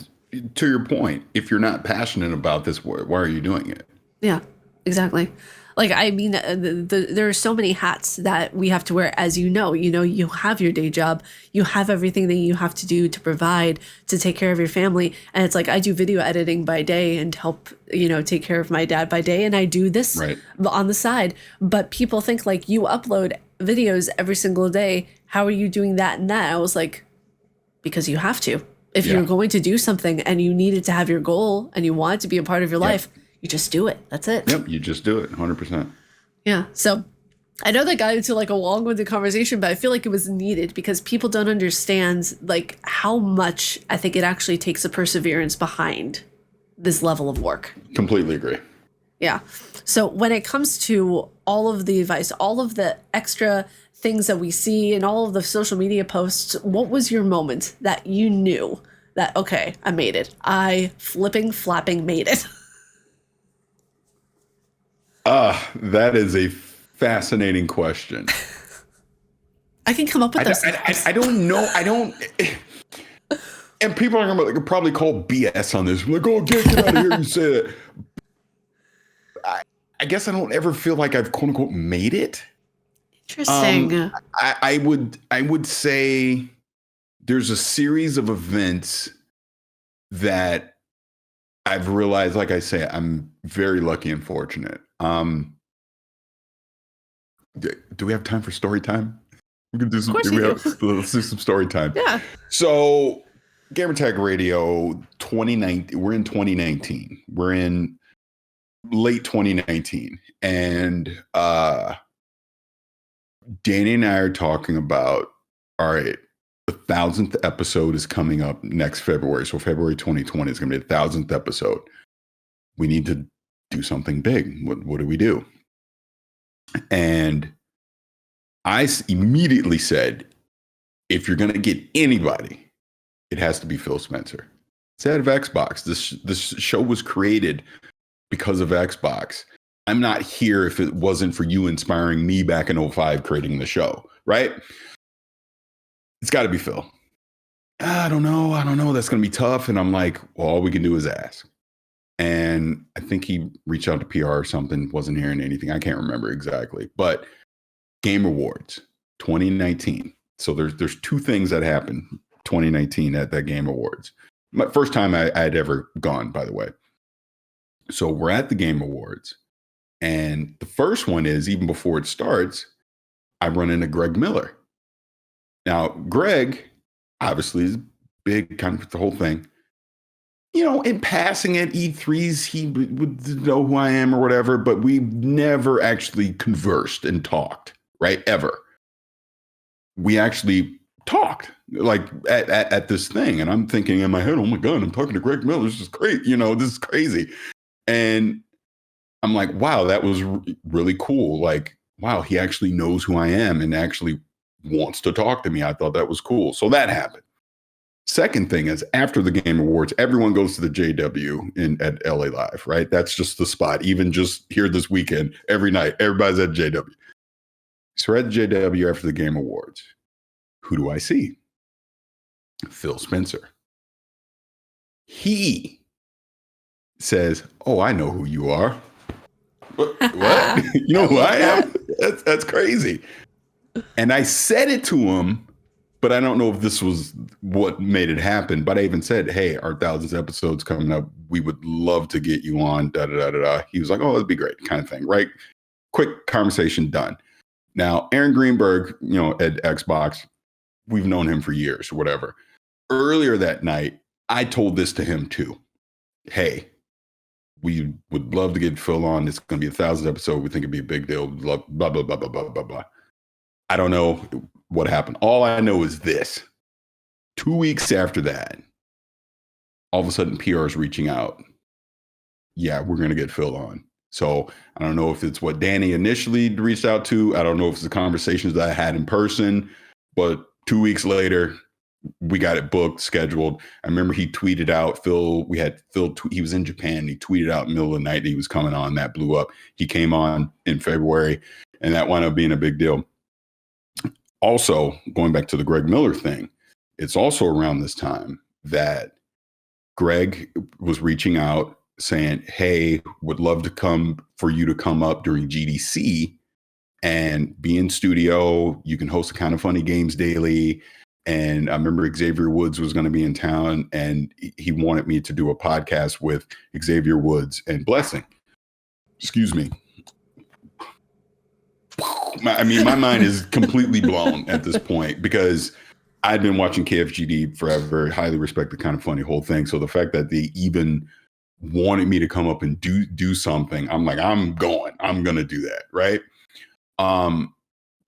to your point, if you're not passionate about this, why are you doing it? Yeah, exactly. Like, I mean, there are so many hats that we have to wear, as you know, you have your day job, you have everything that you have to do to provide, to take care of your family. And it's like, I do video editing by day and help, take care of my dad by day. And I do this on the side. But people think like, you upload videos every single day. How are you doing that and that? I was like, because you have to. If you're going to do something and you needed to have your goal and you want it to be a part of your life, you just do it. That's it. Yep, you just do it, 100%. Yeah, so I know that got into like a long-winded conversation, but I feel like it was needed because people don't understand like how much I think it actually takes a perseverance behind this level of work. Completely agree. Yeah. So when it comes to all of the advice, all of the extra things that we see and all of the social media posts, what was your moment that you knew that, okay, I made it. I flapping made it. That is a fascinating question. I can come up with those. I don't know. I don't. And people are going to probably call BS on this. Like, oh, get out of here. You say it. I guess I don't ever feel like I've quote unquote made it. Interesting. I would say there's a series of events that I've realized, like I say, I'm very lucky and fortunate. Do we have time for story time? We can do some. Let's do some story time. Yeah. So, Gamertag Radio 2019. We're in 2019. We're in late 2019, and Danny and I are talking about, all right, the 1,000th episode is coming up next February. So February 2020 is going to be the 1,000th episode. We need to do something big. What do we do? And I immediately said, if you're going to get anybody, it has to be Phil Spencer. It's out of Xbox. This show was created because of Xbox. I'm not here if it wasn't for you inspiring me back in 2005 creating the show, right? It's got to be Phil. I don't know. That's going to be tough. And I'm like, well, all we can do is ask. And I think he reached out to PR or something, wasn't hearing anything. I can't remember exactly. But Game Awards 2019. So there's two things that happened 2019 at that Game Awards. My first time I had ever gone, by the way. So we're at the Game Awards. And the first one is, even before it starts, I run into Greg Miller. Now, Greg, obviously, is big, kind of the whole thing. In passing at E3s, he would know who I am or whatever, but we never actually conversed and talked, right? Ever. We actually talked, like, at this thing. And I'm thinking in my head, oh my God, I'm talking to Greg Miller. This is great. This is crazy. And I'm like, wow, that was really cool. Like, wow, he actually knows who I am and actually wants to talk to me. I thought that was cool. So that happened. Second thing is, after the Game Awards, everyone goes to the JW at LA Live, right? That's just the spot. Even just here this weekend, every night, everybody's at JW. So we're at the JW after the Game Awards. Who do I see? Phil Spencer. He says, "Oh, I know who you are." What? You know who I am? That's crazy. And I said it to him, but I don't know if this was what made it happen. But I even said, "Hey, our 1000th episode's coming up. We would love to get you on." Da da da da da. He was like, "Oh, that'd be great," kind of thing, right? Quick conversation done. Now, Aaron Greenberg, at Xbox, we've known him for years or whatever. Earlier that night, I told this to him too. Hey, we would love to get Phil on. It's going to be 1000th episode. We think it'd be a big deal. Blah, blah, blah, blah, blah, blah, blah, blah. I don't know what happened. All I know is this. 2 weeks after that, all of a sudden PR is reaching out. Yeah, we're going to get Phil on. So I don't know if it's what Danny initially reached out to. I don't know if it's the conversations that I had in person, but 2 weeks later, we got it booked, scheduled. I remember he tweeted out, he was in Japan. He tweeted out in the middle of the night that he was coming on. That blew up. He came on in February, and that wound up being a big deal. Also, going back to the Greg Miller thing, it's also around this time that Greg was reaching out saying, "Hey, would love for you to come up during GDC and be in studio. You can host a Kind of Funny Games Daily." And I remember Xavier Woods was going to be in town, and he wanted me to do a podcast with Xavier Woods and Blessing. Excuse me. My mind is completely blown at this point because I'd been watching KFGD forever, highly respect the Kind of Funny whole thing. So the fact that they even wanted me to come up and do something, I'm like, I'm going to do that. Right.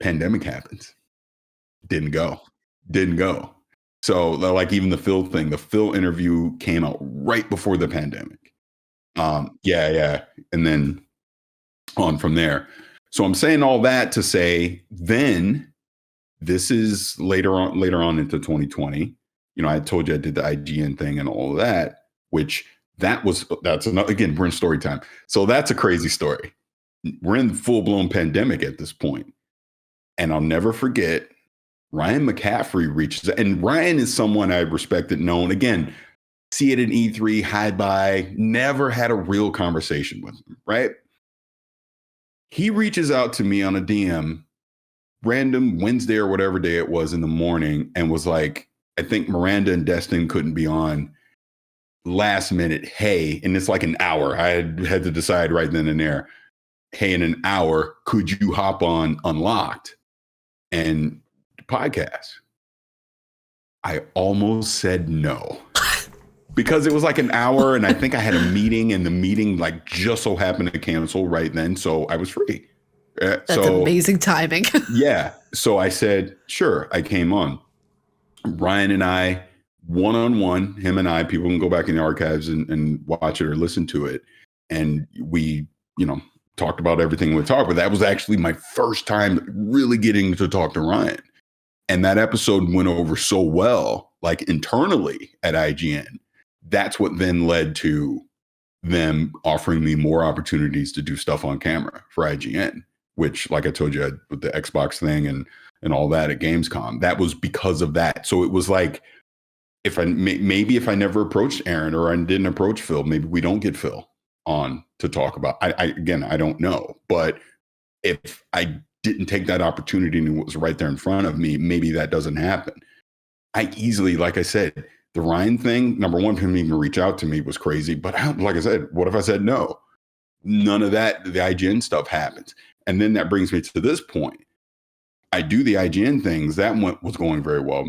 Pandemic happens. Didn't go. So like even the Phil interview came out right before the pandemic. Yeah. And then on from there. So I'm saying all that to say, then this is later on into 2020. I told you I did the IGN thing and all of that, which that's another, again, we're in story time. So that's a crazy story. We're in full blown pandemic at this point. And I'll never forget, Ryan McCaffrey reaches, and Ryan is someone I respected, known, again, see it in E3, hide by, never had a real conversation with him, right? He reaches out to me on a DM, random Wednesday or whatever day it was in the morning, and was like, I think Miranda and Destin couldn't be on. Last minute, hey, and it's like an hour. I had to decide right then and there. Hey, in an hour, could you hop on Unlocked and podcast? I almost said no because it was like an hour, and I think I had a meeting, and the meeting like just so happened to cancel right then, so I was free. That's amazing timing. Yeah, so I said sure. I came on. Ryan and I, one-on-one, him and I, people can go back in the archives and watch it or listen to it, and we, talked about everything we talked. But that was actually my first time really getting to talk to Ryan. And that episode went over so well, like internally at IGN. That's what then led to them offering me more opportunities to do stuff on camera for IGN, which, like I told you, with the Xbox thing and all that at Gamescom, that was because of that. So it was like, if I never approached Aaron or I didn't approach Phil, maybe we don't get Phil on to talk about. I don't know, but if I didn't take that opportunity and it was right there in front of me, maybe that doesn't happen. I easily, like I said, the Ryan thing, number one, for him even reach out to me was crazy. But like I said, what if I said no? None of that, the IGN stuff happens. And then that brings me to this point. I do the IGN things. That was going very well.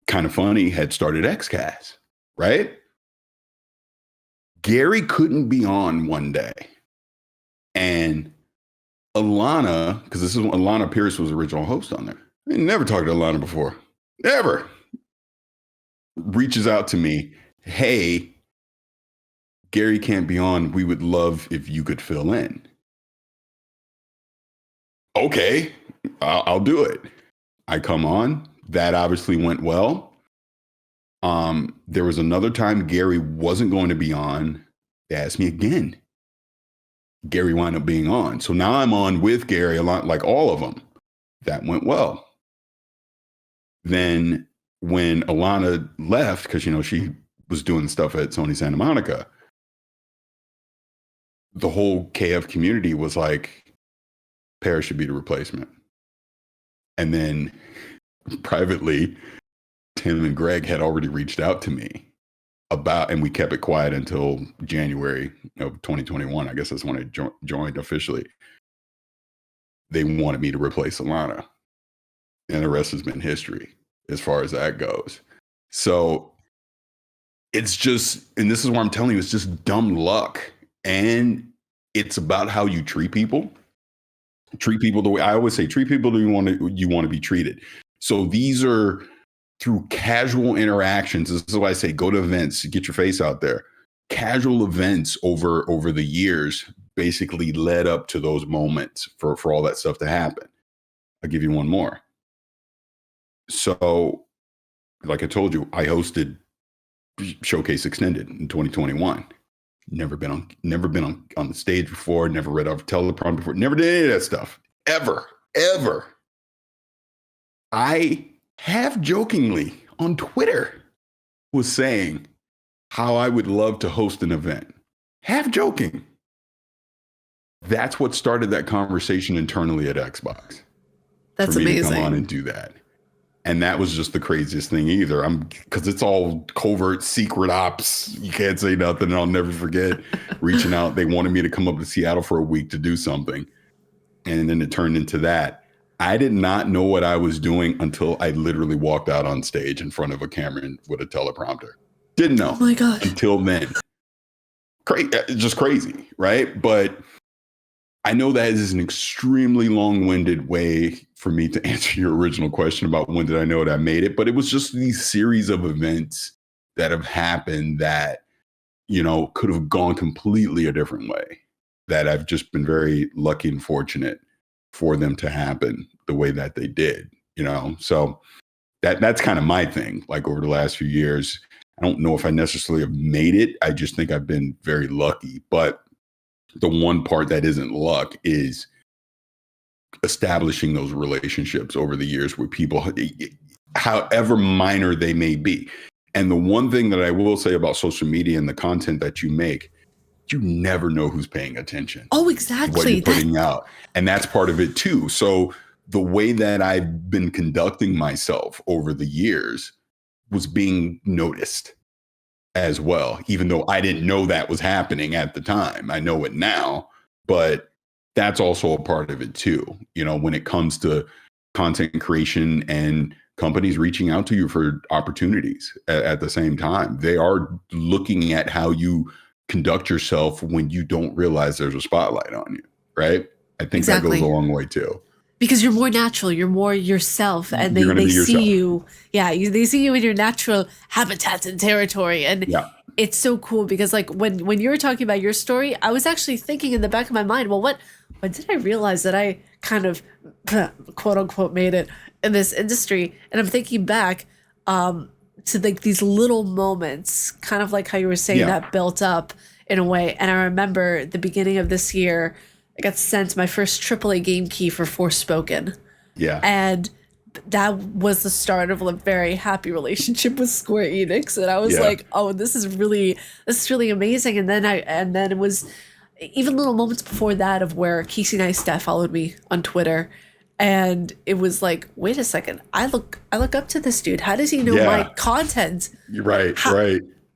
Kind of Funny had started XCast, right? Gary couldn't be on one day. And Alana, because this is when Alana Parris was the original host on there. I never talked to Alana before. Never. Reaches out to me. Hey, Gary can't be on. We would love if you could fill in. Okay, I'll do it. I come on. That obviously went well. There was another time Gary wasn't going to be on. They asked me again. Gary wound up being on. So now I'm on with Gary a lot, like all of them. That went well. Then when Alana left, because, she was doing stuff at Sony Santa Monica, the whole KF community was like, Parris should be the replacement. And then privately, Tim and Greg had already reached out to me and we kept it quiet until January of 2021. I guess that's when I joined officially. They wanted me to replace Alana. And the rest has been history as far as that goes. So it's just, and this is what I'm telling you, it's just dumb luck. And it's about how you treat people. Treat people the way I always say, treat people the way you want to be treated. So these are through casual interactions. This is why I say go to events, get your face out there. Casual events over the years basically led up to those moments for all that stuff to happen. I'll give you one more. So, like I told you, I hosted Showcase Extended in 2021. Never been on the stage before, never read off a teleprompter before, never did any of that stuff. Ever. I half jokingly on Twitter was saying how I would love to host an event. Half joking. That's what started that conversation internally at Xbox. That's for me amazing. To come on and do that. And that was just the craziest thing either. Because it's all covert secret ops. You can't say nothing. And I'll never forget reaching out. They wanted me to come up to Seattle for a week to do something. And then it turned into that. I did not know what I was doing until I literally walked out on stage in front of a camera with a teleprompter. Didn't know. Oh my gosh. Until then. Just crazy, right? But I know that is an extremely long-winded way for me to answer your original question about when did I know that I made it. But it was just these series of events that have happened that, could have gone completely a different way, that I've just been very lucky and fortunate for them to happen the way that they did, So that's kind of my thing. Like over the last few years, I don't know if I necessarily have made it. I just think I've been very lucky. But the one part that isn't luck is establishing those relationships over the years with people, however minor they may be. And the one thing that I will say about social media and the content that you make, you never know who's paying attention. Oh, exactly. What you're putting out. And that's part of it too. So the way that I've been conducting myself over the years was being noticed as well, even though I didn't know that was happening at the time. I know it now, but that's also a part of it too. When it comes to content creation and companies reaching out to you for opportunities at the same time, they are looking at how you conduct yourself when you don't realize there's a spotlight on you, right? I think Exactly. That goes a long way too. Because you're more natural, you're more yourself, and they see you. Yeah, they see you in your natural habitat and territory, and it's so cool because like when you were talking about your story, I was actually thinking in the back of my mind, well, when did I realize that I kind of quote unquote made it in this industry? And I'm thinking back to like these little moments, kind of like how you were saying that built up in a way. And I remember the beginning of this year, I got sent my first AAA game key for Forspoken. Yeah. And that was the start of a very happy relationship with Square Enix. And I was like, oh, this is really amazing. And then it was even little moments before that of where Casey Neistat followed me on Twitter. And it was like, wait a second, I look up to this dude. How does he know my content? Right.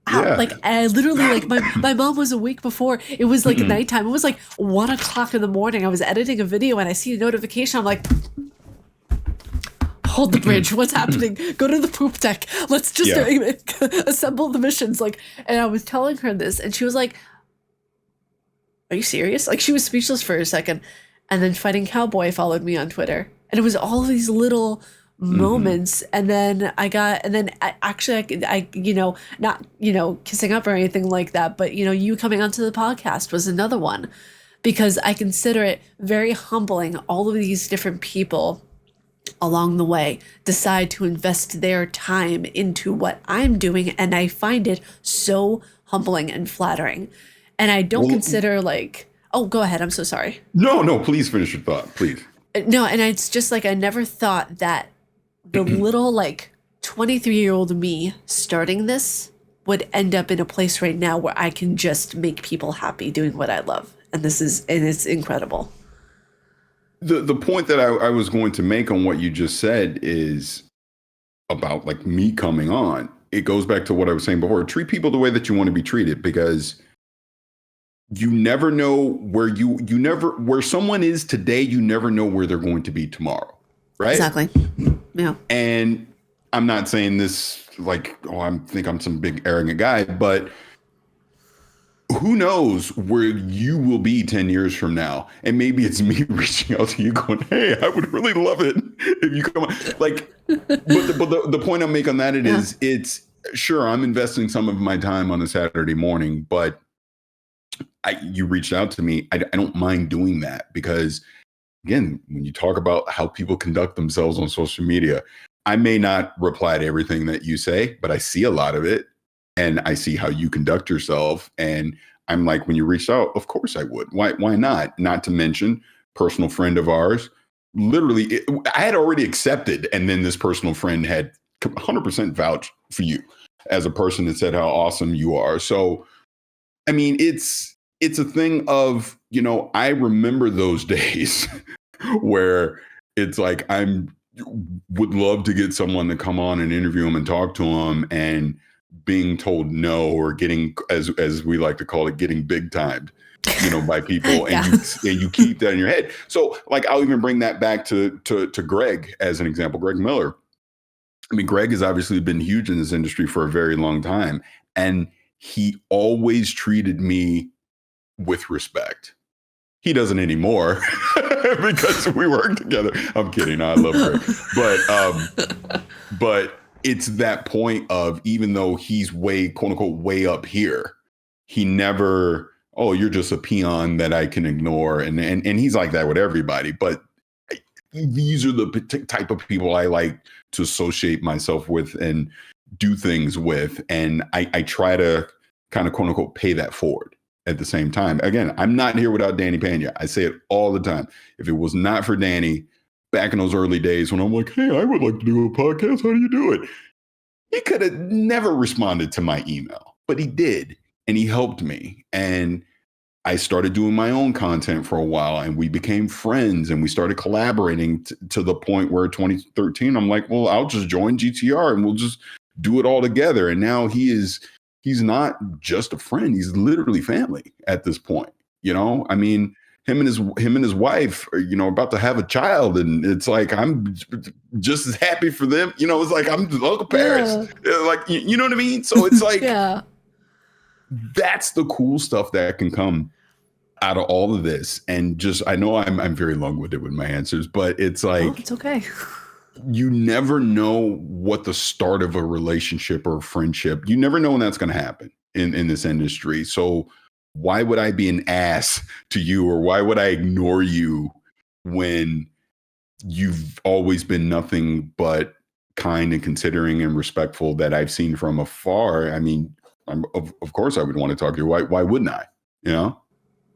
Like I literally, like my mom was awake before it was like nighttime. It was like 1 o'clock in the morning. I was editing a video and I see a notification. I'm like, hold the bridge. What's happening? Go to the poop deck. Let's just assemble the missions. Like, and I was telling her this and she was like, are you serious? Like she was speechless for a second. And then Fighting Cowboy followed me on Twitter. And it was all these little moments. And then I not kissing up or anything like that, but you coming onto the podcast was another one, because I consider it very humbling, all of these different people along the way decide to invest their time into what I'm doing, and I find it so humbling and flattering. And I don't consider like, oh, go ahead. I'm so sorry. No, please finish your thought, please. No, and it's just like I never thought that the little like 23-year-old me starting this would end up in a place right now where I can just make people happy doing what I love. And it's incredible. The point that I was going to make on what you just said is about like me coming on. It goes back to what I was saying before. Treat people the way that you want to be treated, because you never know where someone is today. You never know where they're going to be tomorrow. Right? Exactly. Yeah. And I'm not saying this like, oh, I think I'm some big arrogant guy, but who knows where you will be 10 years from now? And maybe it's me reaching out to you going, hey, I would really love it if you come on. Like, but the point I'm making on that is it's sure I'm investing some of my time on a Saturday morning, but you reached out to me. I don't mind doing that because, again, when you talk about how people conduct themselves on social media, I may not reply to everything that you say, but I see a lot of it. And I see how you conduct yourself. And I'm like, when you reached out, of course I would. Why not? Not to mention, personal friend of ours, literally, I had already accepted. And then this personal friend had 100% vouched for you as a person that said how awesome you are. So, I mean, it's a thing of, you know, I remember those days where it's like would love to get someone to come on and interview him and talk to him, and being told no, or getting, as we like to call it, getting big timed, you know, by people. And you keep that in your head. So like, I'll even bring that back to Greg as an example, Greg Miller. I mean, Greg has obviously been huge in this industry for a very long time. And he always treated me with respect. He doesn't anymore because we work together. I'm kidding. I love Greg. But it's that point of, even though he's way, quote unquote, way up here, he never, oh, you're just a peon that I can ignore. And he's like that with everybody. But these are the type of people I like to associate myself with and do things with. And I try to kind of, quote unquote, pay that forward at the same time. Again, I'm not here without Danny Pena. I say it all the time. If it was not for Danny, back in those early days when I'm like, hey, I would like to do a podcast, how do you do it? He could have never responded to my email, but he did. And he helped me. And I started doing my own content for a while, and we became friends, and we started collaborating to the point where 2013, I'm like, well, I'll just join GTR and we'll just do it all together. And now he's not just a friend. He's literally family at this point. You know, I mean, him and his wife are, you know, about to have a child, and it's like, I'm just as happy for them. You know, it's like, I'm Uncle Parris. Yeah. Like, you know what I mean? So it's like, yeah, that's the cool stuff that can come out of all of this. And just, I know I'm very long-winded with my answers, but it's like, it's okay. You never know what the start of a relationship or a friendship, you never know when that's going to happen in this industry. So why would I be an ass to you, or why would I ignore you when you've always been nothing but kind and considering and respectful that I've seen from afar? I mean, of course I would want to talk to you. Why wouldn't I? You know?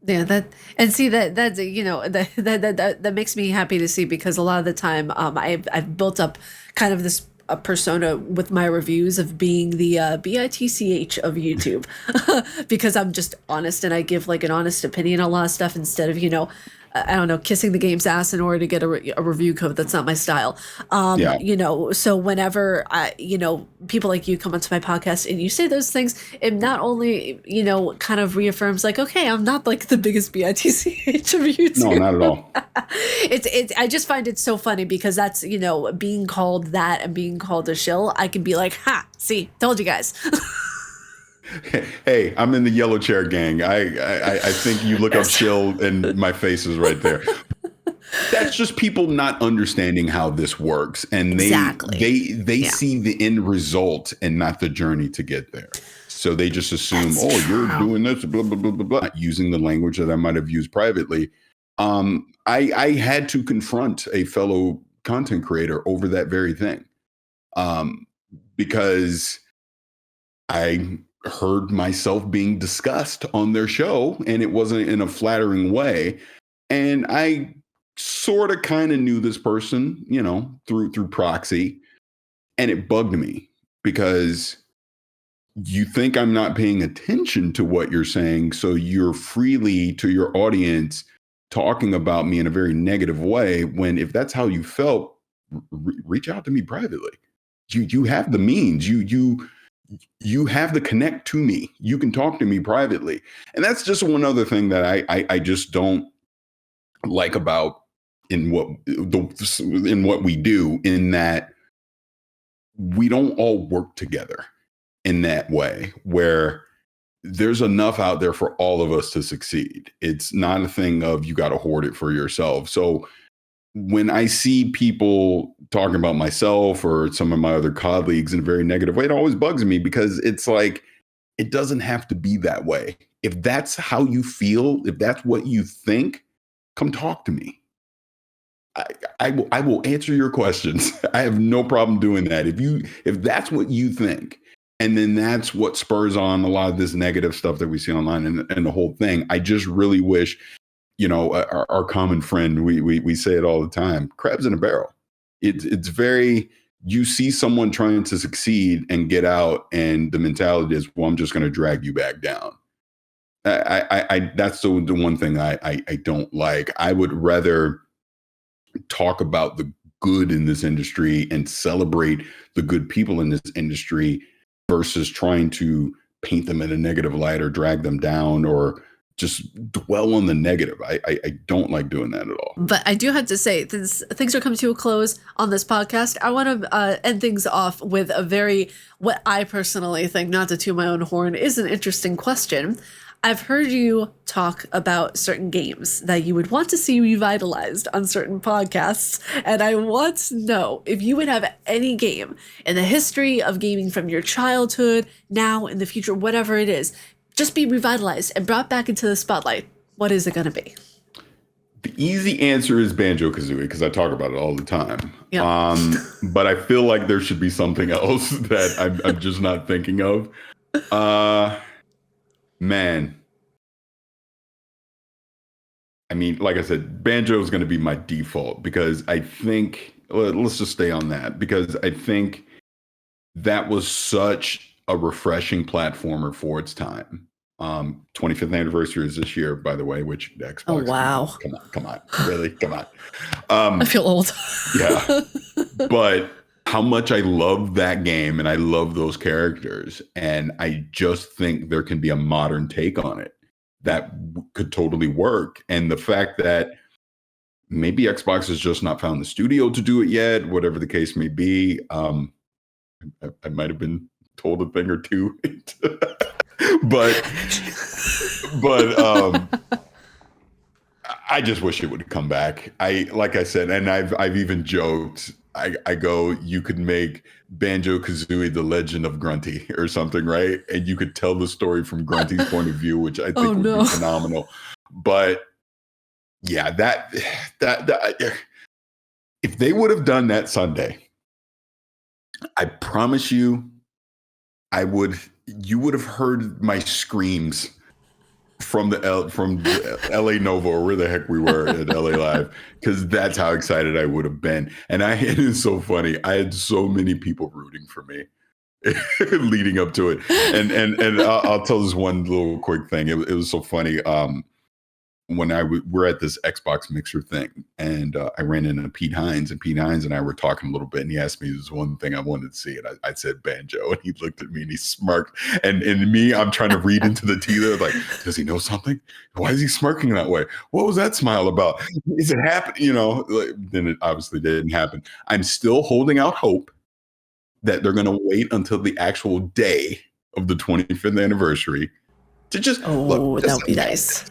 Yeah, that's you know, that makes me happy to see, because a lot of the time I've built up kind of this a persona with my reviews of being the bitch of YouTube because I'm just honest, and I give like an honest opinion on a lot of stuff instead of, you know, I don't know, kissing the game's ass in order to get a review code. That's not my style. You know, so whenever you know, people like you come onto my podcast and you say those things, it not only, you know, kind of reaffirms like, okay, I'm not like the biggest bitch of YouTube. No, not at all. It's I just find it so funny because that's, you know, being called that and being called a shill, I can be like, ha, see, told you guys. Hey, I'm in the yellow chair gang. I think you look up chill and my face is right there. That's just people not understanding how this works, and they see the end result and not the journey to get there. So they just assume, you're doing this, blah blah blah blah blah, using the language that I might have used privately. I had to confront a fellow content creator over that very thing. Because I heard myself being discussed on their show, and it wasn't in a flattering way. And I sort of kind of knew this person, you know, through proxy, and it bugged me because you think I'm not paying attention to what you're saying, so you're freely to your audience talking about me in a very negative way. When if that's how you felt, reach out to me privately. You have the means. You have the connect to me. You can talk to me privately. And that's just one other thing that I just don't like about in what we do, in that we don't all work together in that way, where there's enough out there for all of us to succeed. It's not a thing of you got to hoard it for yourself. So when I see people talking about myself or some of my other colleagues in a very negative way, it always bugs me, because it's like, it doesn't have to be that way. If that's how you feel, if that's what you think, come talk to me. I will answer your questions. I have no problem doing that. If that's what you think, and then that's what spurs on a lot of this negative stuff that we see online and the whole thing. I just really wish, you know, our common friend, we say it all the time, crabs in a barrel. It's very, you see someone trying to succeed and get out, and the mentality is, well, I'm just going to drag you back down. I that's the one thing I don't like. I would rather talk about the good in this industry and celebrate the good people in this industry, versus trying to paint them in a negative light or drag them down or just dwell on the negative. I don't like doing that at all. But I do have to say, things are coming to a close on this podcast. I want to end things off with a very, what I personally think, not to toot my own horn, is an interesting question. I've heard you talk about certain games that you would want to see revitalized on certain podcasts, and I want to know if you would have any game in the history of gaming from your childhood, now, in the future, whatever it is, just be revitalized and brought back into the spotlight. What is it going to be? The easy answer is Banjo-Kazooie, because I talk about it all the time. Yep. But I feel like there should be something else that I'm just not thinking of. Man. I mean, like I said, Banjo is going to be my default, because I think, let's just stay on that, because I think that was such a refreshing platformer for its time. 25th anniversary is this year, by the way, which the Xbox. Oh, wow. Come on. Really? Come on. I feel old. Yeah. But how much I love that game, and I love those characters. And I just think there can be a modern take on it that could totally work. And the fact that maybe Xbox has just not found the studio to do it yet, whatever the case may be. I might have been told a thing or two, but I just wish it would come back. Like I said, and I've even joked, I go, you could make Banjo-Kazooie the Legend of Grunty or something, right? And you could tell the story from Grunty's point of view, which I think would be phenomenal. But yeah, that if they would have done that Sunday, I promise you, you would have heard my screams from the LA Nova, or where the heck we were at LA Live, because that's how excited I would have been. And it is so funny. I had so many people rooting for me leading up to it. And I'll tell this one little quick thing. It was so funny. When we're at this Xbox mixer thing, and I ran into Pete Hines, and Pete Hines and I were talking a little bit, and he asked me, this one thing I wanted to see, and I said Banjo, and he looked at me and he smirked, and me, I'm trying to read into the tea there, like, does he know something? Why is he smirking that way? What was that smile about? Is it happening? You know, then it obviously didn't happen. I'm still holding out hope that they're going to wait until the actual day of the 25th anniversary to just look. That would be nice.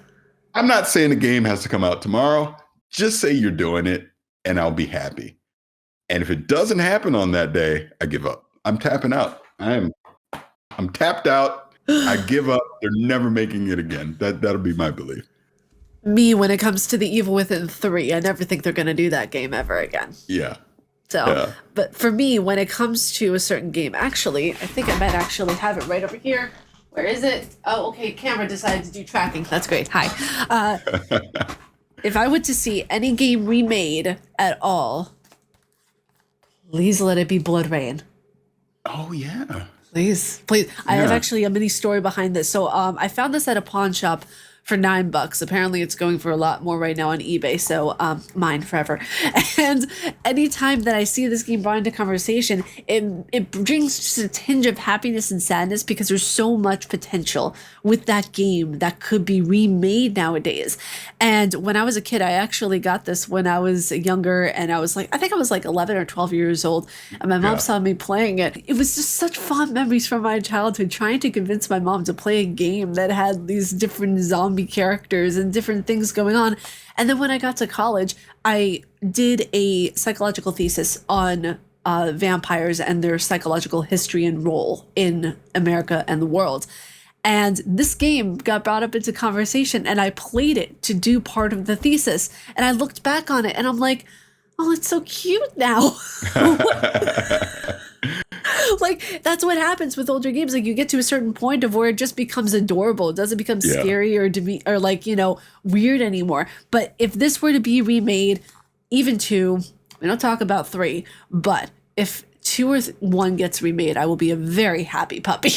I'm not saying the game has to come out tomorrow. Just say you're doing it, and I'll be happy. And if it doesn't happen on that day, I give up. I'm tapping out. I'm tapped out. I give up. They're never making it again. That'll be my belief. me when it comes to The Evil Within 3. I never think they're going to do that game ever again. Yeah. So, Yeah. but for me, when it comes to a certain game, actually, I think I might actually have it right over here. Where is it? Oh, okay. Camera decided to do tracking. That's great. Hi. If I were to see any game remade at all, please let it be Blood Rain. Oh yeah. Please. I have actually a mini story behind this. So I found this at a pawn shop for $9. Apparently it's going for a lot more right now on eBay. So mine forever. And anytime that I see this game brought into conversation, it brings just a tinge of happiness and sadness because there's so much potential with that game that could be remade nowadays. And when I was a kid, I actually got this when I was younger, and I think I was like 11 or 12 years old, and my mom saw me playing it. It was just such fond memories from my childhood, trying to convince my mom to play a game that had these different zombie characters and different things going on. And then when I got to college, I did a psychological thesis on vampires and their psychological history and role in America and the world. And this game got brought up into conversation, and I played it to do part of the thesis. And I looked back on it and I'm like, oh, it's so cute now. Like, that's what happens with older games. Like, you get to a certain point of where it just becomes adorable. It doesn't become scary or like, weird anymore. But if this were to be remade, even 2, we don't talk about 3, but if 2 or 1 gets remade, I will be a very happy puppy.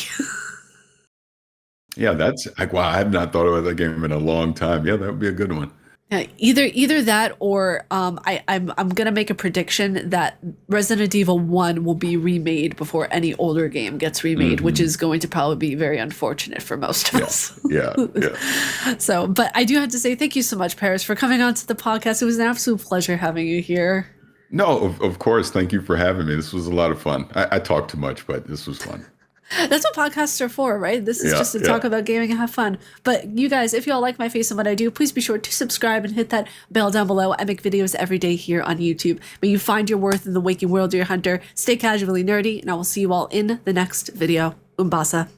Yeah, that's wow. I have not thought about that game in a long time. Yeah, that would be a good one. Yeah, either that or I'm gonna make a prediction that Resident Evil 1 will be remade before any older game gets remade, which is going to probably be very unfortunate for most of us. Yeah. So, but I do have to say thank you so much, Parris, for coming on to the podcast. It was an absolute pleasure having you here. No, of course. Thank you for having me. This was a lot of fun. I talk too much, but this was fun. That's what podcasts are for, right? This is just to talk about gaming and have fun. But you guys, if you all like my face and what I do, please be sure to subscribe and hit that bell down below. I make videos every day here on YouTube. May you find your worth in the waking world, dear hunter. Stay casually nerdy, and I will see you all in the next video. Umbasa.